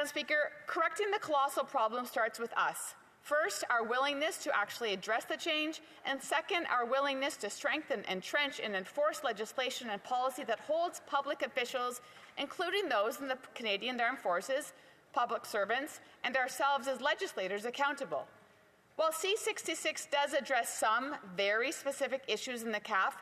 Madam Speaker, correcting the colossal problem starts with us. First, our willingness to actually address the change, and second, our willingness to strengthen, entrench, and enforce legislation and policy that holds public officials, including those in the Canadian Armed Forces, public servants, and ourselves as legislators accountable. While C-66 does address some very specific issues in the CAF,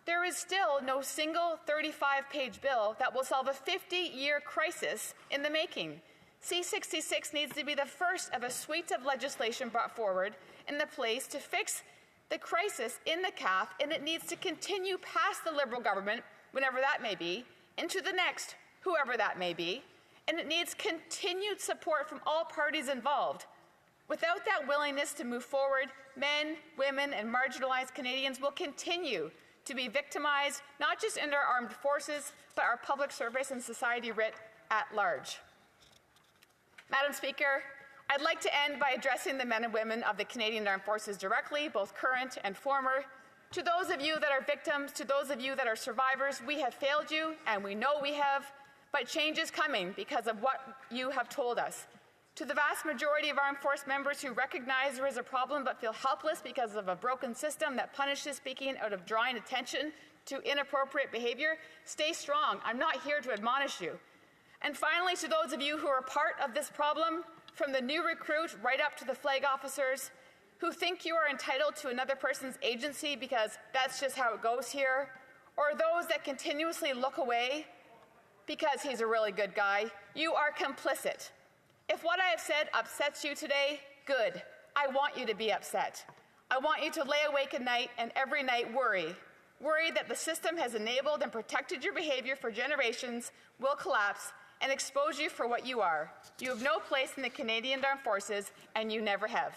there is still no single 35-page bill that will solve a 50-year crisis in the making. C-66 needs to be the first of a suite of legislation brought forward in the place to fix the crisis in the CAF, and it needs to continue past the Liberal government, whenever that may be, into the next, whoever that may be, and it needs continued support from all parties involved. Without that willingness to move forward, men, women, and marginalized Canadians will continue to be victimized, not just in our armed forces, but our public service and society writ at large. Madam Speaker, I'd like to end by addressing the men and women of the Canadian Armed Forces directly, both current and former. To those of you that are victims, to those of you that are survivors, we have failed you, and we know we have, but change is coming because of what you have told us. To the vast majority of armed force members who recognize there is a problem but feel helpless because of a broken system that punishes speaking out of drawing attention to inappropriate behavior, stay strong. I'm not here to admonish you. And finally, to those of you who are part of this problem, from the new recruit right up to the flag officers, who think you are entitled to another person's agency because that's just how it goes here, or those that continuously look away because he's a really good guy, you are complicit. If what I have said upsets you today, good. I want you to be upset. I want you to lay awake at night and every night worry that the system has enabled and protected your behavior for generations, will collapse, and expose you for what you are. You have no place in the Canadian Armed Forces, and you never have.